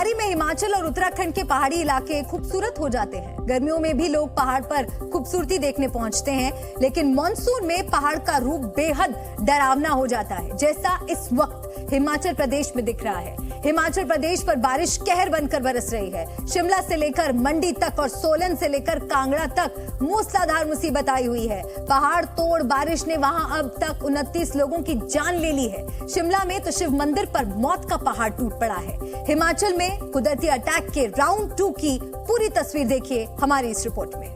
बर्फबारी में हिमाचल और उत्तराखंड के पहाड़ी इलाके खूबसूरत हो जाते हैं। गर्मियों में भी लोग पहाड़ पर खूबसूरती देखने पहुंचते हैं, लेकिन मॉनसून में पहाड़ का रूप बेहद डरावना हो जाता है, जैसा इस वक्त हिमाचल प्रदेश में दिख रहा है। हिमाचल प्रदेश पर बारिश कहर बनकर बरस रही है। शिमला से लेकर मंडी तक और सोलन से लेकर कांगड़ा तक मूसलाधार मुसीबत आई हुई है। पहाड़ तोड़ बारिश ने वहां अब तक 29 लोगों की जान ले ली है। शिमला में तो शिव मंदिर पर मौत का पहाड़ टूट पड़ा है। हिमाचल में कुदरती अटैक के राउंड 2 की पूरी तस्वीर देखिए हमारी इस रिपोर्ट में।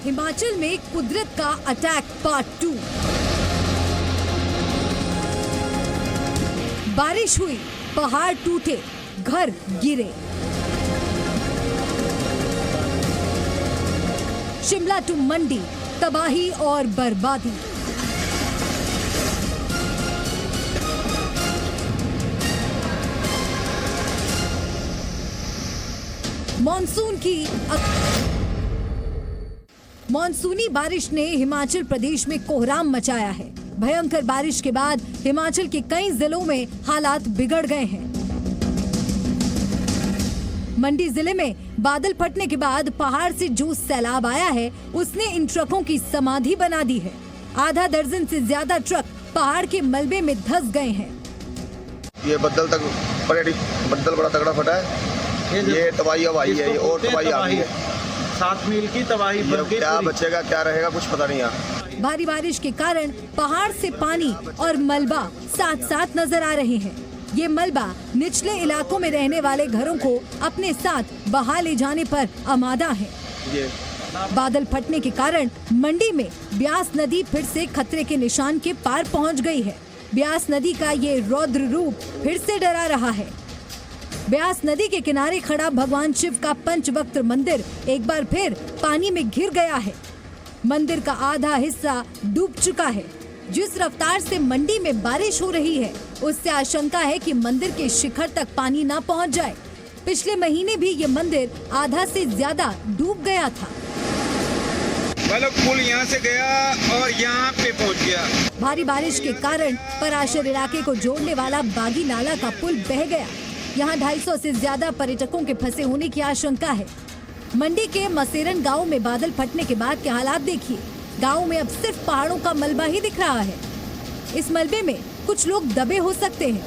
हिमाचल में कुदरत का अटैक पार्ट 2। बारिश हुई, पहाड़ टूटे, घर गिरे। शिमला टू मंडी, तबाही और बर्बादी। मॉनसूनी बारिश ने हिमाचल प्रदेश में कोहराम मचाया है। भयंकर बारिश के बाद हिमाचल के कई जिलों में हालात बिगड़ गए हैं। मंडी जिले में बादल फटने के बाद पहाड़ से जो सैलाब आया है, उसने इन ट्रकों की समाधि बना दी है। आधा दर्जन से ज्यादा ट्रक पहाड़ के मलबे में धंस गए हैं। ये बद्दल बड़ा तगड़ा फटा है। ये तबाही अब आई है और तबाही आ गई है। 7 मील की तबाही। क्या बचेगा क्या रहेगा कुछ पता नहीं है। भारी बारिश के कारण पहाड़ से पानी और मलबा साथ साथ नजर आ रहे हैं। ये मलबा निचले इलाकों में रहने वाले घरों को अपने साथ बहा ले जाने पर आमादा है। बादल फटने के कारण मंडी में ब्यास नदी फिर से खतरे के निशान के पार पहुंच गई है। ब्यास नदी का ये रौद्र रूप फिर से डरा रहा है। ब्यास नदी के किनारे खड़ा भगवान शिव का पंचवक्त्र मंदिर एक बार फिर पानी में घिर गया है। मंदिर का आधा हिस्सा डूब चुका है। जिस रफ्तार से मंडी में बारिश हो रही है, उससे आशंका है कि मंदिर के शिखर तक पानी ना पहुंच जाए। पिछले महीने भी ये मंदिर आधा से ज्यादा डूब गया था। पुल यहाँ से गया और यहाँ पे पहुँच गया। भारी बारिश के कारण पराशर इलाके को जोड़ने वाला बागी नाला का पुल बह गया। यहाँ 250 से ज्यादा पर्यटकों के फंसे होने की आशंका है। मंडी के मसेरन गांव में बादल फटने के बाद के हालात देखिए। गांव में अब सिर्फ पहाड़ों का मलबा ही दिख रहा है। इस मलबे में कुछ लोग दबे हो सकते हैं।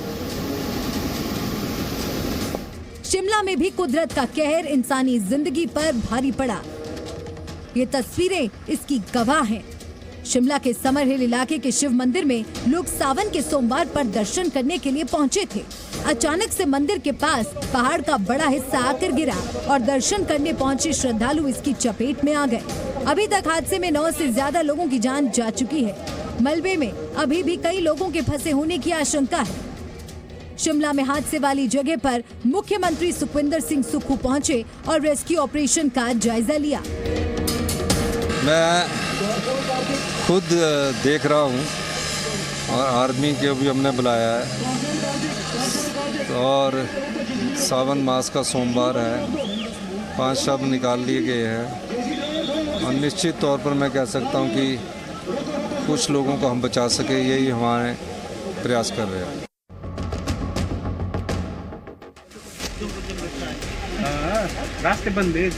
शिमला में भी कुदरत का कहर इंसानी जिंदगी पर भारी पड़ा। ये तस्वीरें इसकी गवाह हैं। शिमला के समर हिल इलाके के शिव मंदिर में लोग सावन के सोमवार पर दर्शन करने के लिए पहुंचे थे। अचानक से मंदिर के पास पहाड़ का बड़ा हिस्सा आकर गिरा और दर्शन करने पहुंचे श्रद्धालु इसकी चपेट में आ गए। अभी तक हादसे में 9 से ज्यादा लोगों की जान जा चुकी है। मलबे में अभी भी कई लोगों के फंसे होने की आशंका है। शिमला में हादसे वाली जगह पर मुख्यमंत्री सुखविंदर सिंह सुक्खू पहुंचे और रेस्क्यू ऑपरेशन का जायजा लिया। मैं खुद देख रहा हूँ और आर्मी को भी हमने बुलाया है और सावन मास का सोमवार है। 5 शव निकाल लिए गए हैं और निश्चित तौर पर मैं कह सकता हूँ कि कुछ लोगों को हम बचा सके, यही हमारे प्रयास कर रहे हैं। रास्ते बंद है।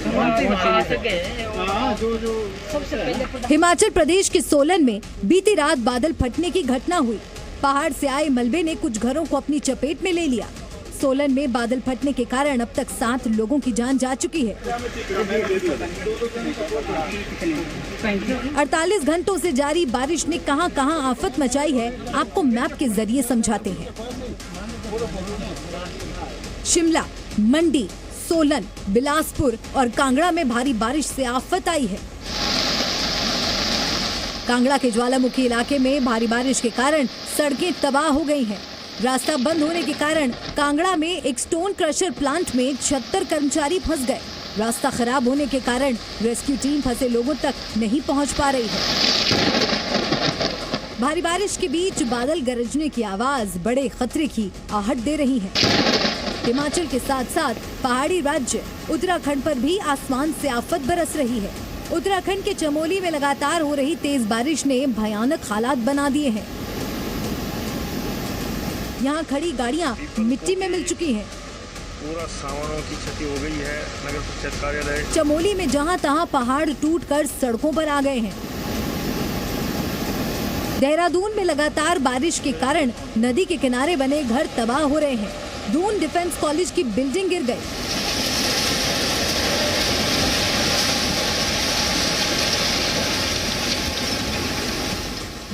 हिमाचल प्रदेश के सोलन में बीती रात बादल फटने की घटना हुई। पहाड़ से आए मलबे ने कुछ घरों को अपनी चपेट में ले लिया। सोलन में बादल फटने के कारण अब तक 7 लोगों की जान जा चुकी है। 48 घंटों से जारी बारिश ने कहां-कहां आफत मचाई है, आपको मैप के जरिए समझाते हैं। शिमला, मंडी, सोलन, बिलासपुर और कांगड़ा में भारी बारिश से आफत आई है। कांगड़ा के ज्वालामुखी इलाके में भारी बारिश के कारण सड़कें तबाह हो गई हैं। रास्ता बंद होने के कारण कांगड़ा में एक स्टोन क्रशर प्लांट में 76 कर्मचारी फंस गए। रास्ता खराब होने के कारण रेस्क्यू टीम फंसे लोगों तक नहीं पहुंच पा रही है। भारी बारिश के बीच बादल गरजने की आवाज बड़े खतरे की आहट दे रही है। हिमाचल के साथ साथ पहाड़ी राज्य उत्तराखंड पर भी आसमान से आफत बरस रही है। उत्तराखंड के चमोली में लगातार हो रही तेज बारिश ने भयानक हालात बना दिए हैं। यहाँ खड़ी गाड़ियाँ मिट्टी में मिल चुकी हैं। पूरा सामानों की क्षति हो गई है। नगर पंचायत कार्यालय चमोली में जहाँ तहाँ पहाड़ टूटकर सड़कों पर आ गए हैं। देहरादून में लगातार बारिश के कारण नदी के किनारे बने घर तबाह हो रहे हैं। दून डिफेंस कॉलेज की बिल्डिंग गिर गई।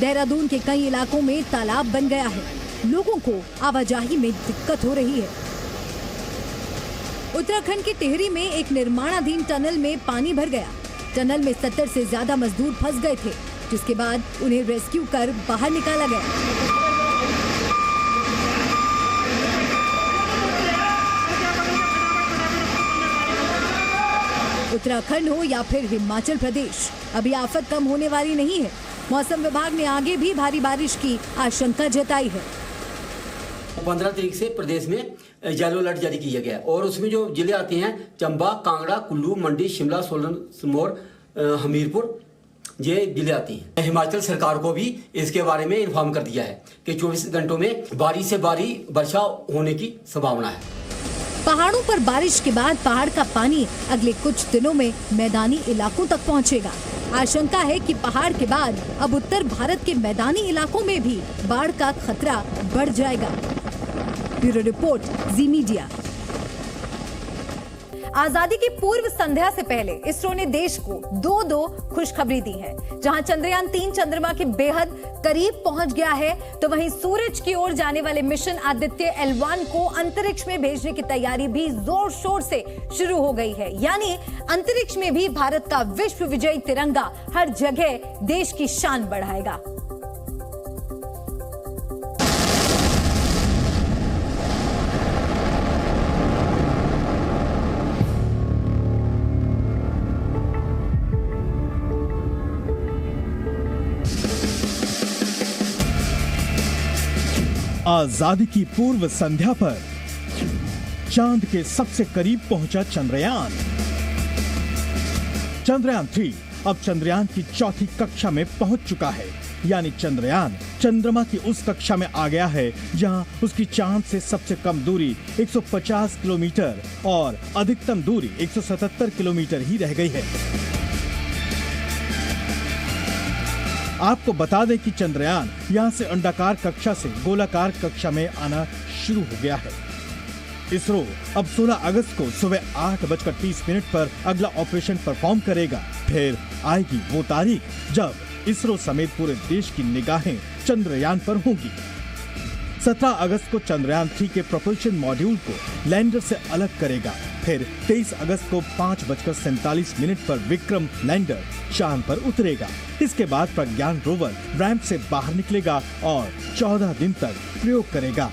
देहरादून के कई इलाकों में तालाब बन गया है। लोगों को आवाजाही में दिक्कत हो रही है। उत्तराखंड के टिहरी में एक निर्माणाधीन टनल में पानी भर गया। टनल में 70 से ज्यादा मजदूर फंस गए थे, जिसके बाद उन्हें रेस्क्यू कर बाहर निकाला गया। उत्तराखंड हो या फिर हिमाचल प्रदेश, अभी आफत कम होने वाली नहीं है। मौसम विभाग ने आगे भी भारी बारिश की आशंका जताई है। 15 तारीख से प्रदेश में येलो अलर्ट जारी किया गया और उसमें जो जिले आते हैं चंबा, कांगड़ा, कुल्लू, मंडी, शिमला, सोलन, सिरमौर, हमीरपुर, ये जिले आती हैं। हिमाचल सरकार को भी इसके बारे में इन्फॉर्म कर दिया है कि 24 घंटों में भारी से भारी वर्षा होने की संभावना है। पहाड़ों पर बारिश के बाद पहाड़ का पानी अगले कुछ दिनों में मैदानी इलाकों तक पहुंचेगा। आशंका है कि पहाड़ के बाद अब उत्तर भारत के मैदानी इलाकों में भी बाढ़ का खतरा बढ़ जाएगा। ब्यूरो रिपोर्ट, जी मीडिया। आजादी की पूर्व संध्या से पहले इसरो ने देश को दो खुशखबरी दी है। जहां चंद्रयान 3 चंद्रमा के बेहद करीब पहुंच गया है, तो वहीं सूरज की ओर जाने वाले मिशन आदित्य L1 को अंतरिक्ष में भेजने की तैयारी भी जोर शोर से शुरू हो गई है। यानी अंतरिक्ष में भी भारत का विश्व विजयी तिरंगा हर जगह देश की शान बढ़ाएगा। आजादी की पूर्व संध्या पर चांद के सबसे करीब पहुंचा चंद्रयान। चंद्रयान 3 अब चंद्रयान की चौथी कक्षा में पहुंच चुका है। यानी चंद्रयान चंद्रमा की उस कक्षा में आ गया है जहां उसकी चांद से सबसे कम दूरी 150 किलोमीटर और अधिकतम दूरी 177 किलोमीटर ही रह गई है। आपको बता दें कि चंद्रयान यहां से अंडाकार कक्षा से गोलाकार कक्षा में आना शुरू हो गया है। इसरो अब 16 अगस्त को सुबह 8:30 पर अगला ऑपरेशन परफॉर्म करेगा। फिर आएगी वो तारीख जब इसरो समेत पूरे देश की निगाहें चंद्रयान पर होंगी। 17 अगस्त को चंद्रयान 3 के प्रोपल्शन मॉड्यूल को लैंडर से अलग करेगा। फिर 23 अगस्त को 5:47 पर विक्रम लैंडर चांद पर उतरेगा। इसके बाद प्रज्ञान रोवर रैंप से बाहर निकलेगा और 14 दिन तक प्रयोग करेगा।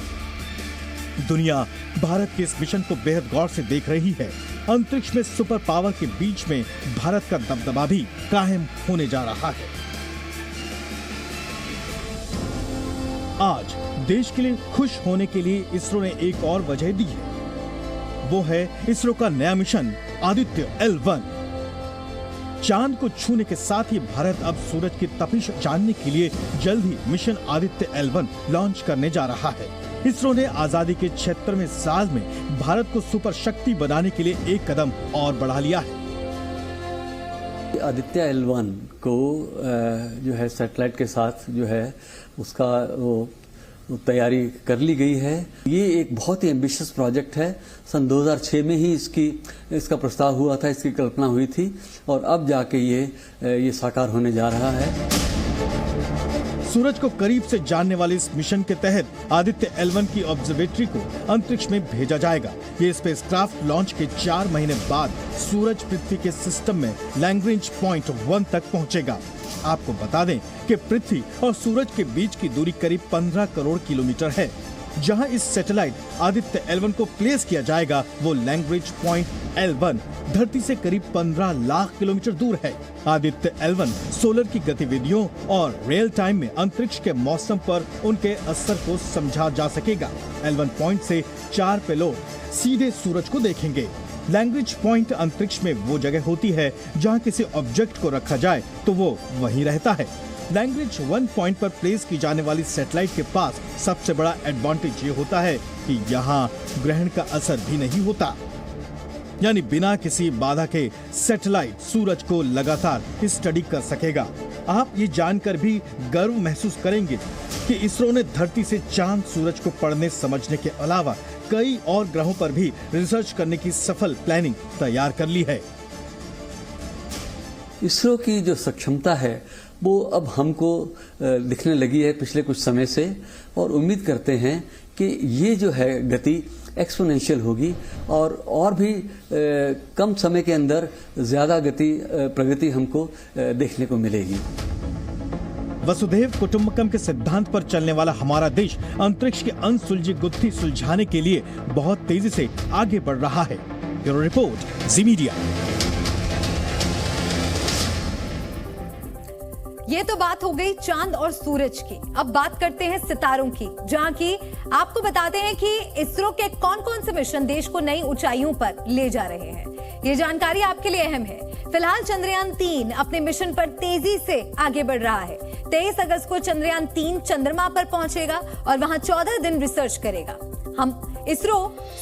दुनिया भारत के इस मिशन को बेहद गौर से देख रही है। अंतरिक्ष में सुपर पावर के बीच में भारत का दबदबा भी कायम होने जा रहा है। आज देश के लिए खुश होने के लिए इसरो ने एक और वजह दी है। वो है इसरो का नया मिशन आदित्य L1। चांद को छूने के साथ ही भारत अब सूरज की तपिश जानने के लिए जल्द ही मिशन आदित्य L1 लॉन्च करने जा रहा है। इसरो ने आजादी के 76वें साल में भारत को सुपर शक्ति बनाने के लिए एक कदम और बढ़ा लिया है। आदित्य L1 को जो है सैटेलाइट के साथ जो है उसका वो तैयारी कर ली गई है। ये एक बहुत ही एम्बिशियस प्रोजेक्ट है। सन 2006 में ही इसका प्रस्ताव हुआ था, इसकी कल्पना हुई थी और अब जाके ये साकार होने जा रहा है। सूरज को करीब से जानने वाले इस मिशन के तहत आदित्य L1 की ऑब्जर्वेटरी को अंतरिक्ष में भेजा जाएगा। ये स्पेसक्राफ्ट लॉन्च के 4 महीने बाद सूरज पृथ्वी के सिस्टम में लैग्रेंज पॉइंट 1 तक पहुंचेगा। आपको बता दें कि पृथ्वी और सूरज के बीच की दूरी करीब 15 करोड़ किलोमीटर है। जहां इस सैटेलाइट आदित्य L1 को प्लेस किया जाएगा वो लैग्रेंज पॉइंट L1 धरती से करीब 15 लाख किलोमीटर दूर है। आदित्य L1 सोलर की गतिविधियों और रियल टाइम में अंतरिक्ष के मौसम पर उनके असर को समझा जा सकेगा। L1 पॉइंट से 4 पेलोड सीधे सूरज को देखेंगे। लैंग्वेज पॉइंट अंतरिक्ष में वो जगह होती है जहां किसी ऑब्जेक्ट को रखा जाए तो वो वहीं रहता है। लैंग्वेज 1 पॉइंट पर प्लेस की जाने वाली सैटेलाइट के पास सबसे बड़ा एडवांटेज ये होता है कि यहाँ ग्रहण का असर भी नहीं होता, यानी बिना किसी बाधा के सैटेलाइट सूरज को लगातार स्टडी कर सकेगा। आप ये जानकर भी गर्व महसूस करेंगे कि इसरो ने धरती से चांद सूरज को पढ़ने समझने के अलावा कई और ग्रहों पर भी रिसर्च करने की सफल प्लानिंग तैयार कर ली है। इसरो की जो सक्षमता है वो अब हमको दिखने लगी है पिछले कुछ समय से, और उम्मीद करते हैं कि ये जो है गति एक्सपोनेंशियल होगी और भी कम समय के अंदर ज्यादा प्रगति हमको देखने को मिलेगी। वसुधैव कुटुंबकम के सिद्धांत पर चलने वाला हमारा देश अंतरिक्ष की अनसुलझी गुत्थी सुलझाने के लिए बहुत तेजी से आगे बढ़ रहा है। ब्यूरो रिपोर्ट, जी मीडिया। ये तो बात हो गई चांद और सूरज की। अब बात करते हैं सितारों की, जहां की आपको बताते हैं कि इसरो के कौन कौन से मिशन देश को नई ऊंचाइयों पर ले जा रहे हैं। ये जानकारी आपके लिए अहम है। फिलहाल चंद्रयान 3 अपने मिशन पर तेजी से आगे बढ़ रहा है। 23 अगस्त को चंद्रयान 3 चंद्रमा पर पहुंचेगा और वहां 14 दिन रिसर्च करेगा। इसरो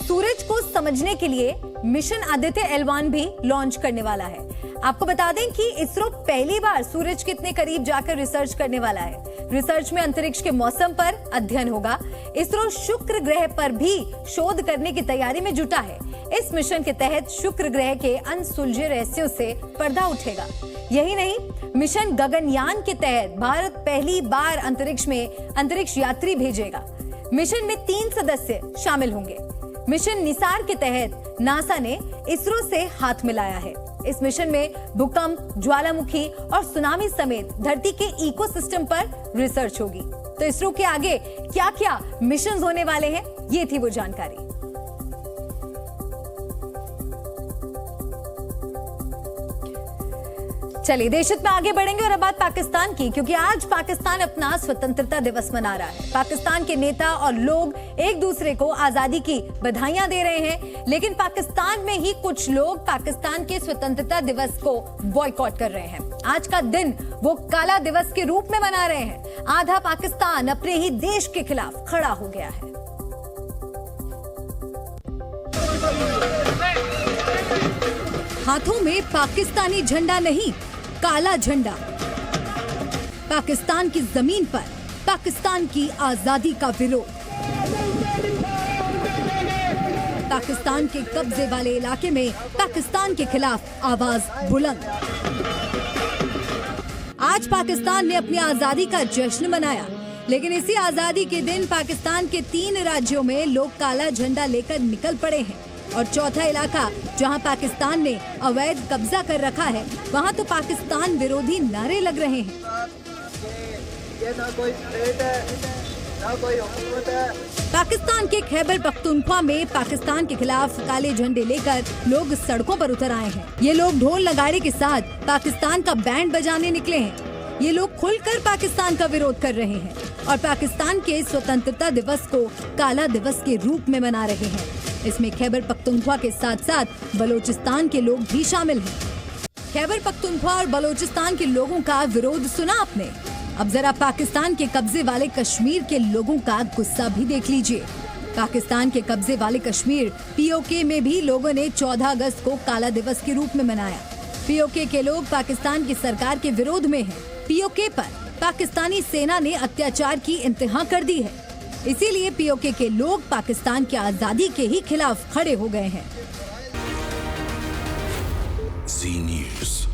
सूरज को समझने के लिए मिशन आदित्य L1 भी लॉन्च करने वाला है। आपको बता दें कि इसरो पहली बार सूरज के इतने करीब जाकर रिसर्च करने वाला है। रिसर्च में अंतरिक्ष के मौसम पर अध्ययन होगा। इसरो शुक्र ग्रह पर भी शोध करने की तैयारी में जुटा है। इस मिशन के तहत शुक्र ग्रह के अनसुलझे रहस्यों से पर्दा उठेगा। यही नहीं, मिशन गगनयान के तहत भारत पहली बार अंतरिक्ष में अंतरिक्ष यात्री भेजेगा। मिशन में 3 सदस्य शामिल होंगे। मिशन निसार के तहत नासा ने इसरो से हाथ मिलाया है। इस मिशन में भूकंप, ज्वालामुखी और सुनामी समेत धरती के इकोसिस्टम पर रिसर्च होगी। तो इसरो के आगे क्या-क्या मिशन होने वाले हैं, ये थी वो जानकारी। चलिए देशहित में आगे बढ़ेंगे और अब बात पाकिस्तान की, क्योंकि आज पाकिस्तान अपना स्वतंत्रता दिवस मना रहा है। पाकिस्तान के नेता और लोग एक दूसरे को आजादी की बधाइयां दे रहे हैं, लेकिन पाकिस्तान में ही कुछ लोग पाकिस्तान के स्वतंत्रता दिवस को बॉयकॉट कर रहे हैं। आज का दिन वो काला दिवस के रूप में मना रहे हैं। आधा पाकिस्तान अपने ही देश के खिलाफ खड़ा हो गया है। हाथों में पाकिस्तानी झंडा नहीं, काला झंडा। पाकिस्तान की जमीन पर पाकिस्तान की आजादी का विरोध। पाकिस्तान के कब्जे वाले इलाके में पाकिस्तान के खिलाफ आवाज बुलंद। आज पाकिस्तान ने अपनी आजादी का जश्न मनाया, लेकिन इसी आजादी के दिन पाकिस्तान के 3 राज्यों में लोग काला झंडा लेकर निकल पड़े हैं। और चौथा इलाका जहां पाकिस्तान ने अवैध कब्जा कर रखा है, वहां तो पाकिस्तान विरोधी नारे लग रहे हैं। ये ना कोई स्टेट है, ना कोई हुकूमत है। पाकिस्तान के खैबर पख्तूनख्वा में पाकिस्तान के खिलाफ काले झंडे लेकर लोग सड़कों पर उतर आए हैं। ये लोग ढोल नगाड़े के साथ पाकिस्तान का बैंड बजाने निकले हैं। ये लोग खुलकर पाकिस्तान का विरोध कर रहे हैं और पाकिस्तान के स्वतंत्रता दिवस को काला दिवस के रूप में मना रहे हैं। इसमें खैबर पख्तूनख्वा के साथ साथ बलोचिस्तान के लोग भी शामिल हैं। खैबर पख्तूनख्वा और बलोचिस्तान के लोगों का विरोध सुना आपने। अब जरा पाकिस्तान के कब्जे वाले कश्मीर के लोगों का गुस्सा भी देख लीजिए। पाकिस्तान के कब्जे वाले कश्मीर POK में भी लोगों ने 14 अगस्त को काला दिवस के रूप में मनाया। POK के लोग पाकिस्तान की सरकार के विरोध में हैं। POK पर पाकिस्तानी सेना ने अत्याचार की इंतहा कर दी है, इसीलिए POK के लोग पाकिस्तान की आजादी के ही खिलाफ खड़े हो गए हैं। जी न्यूज़।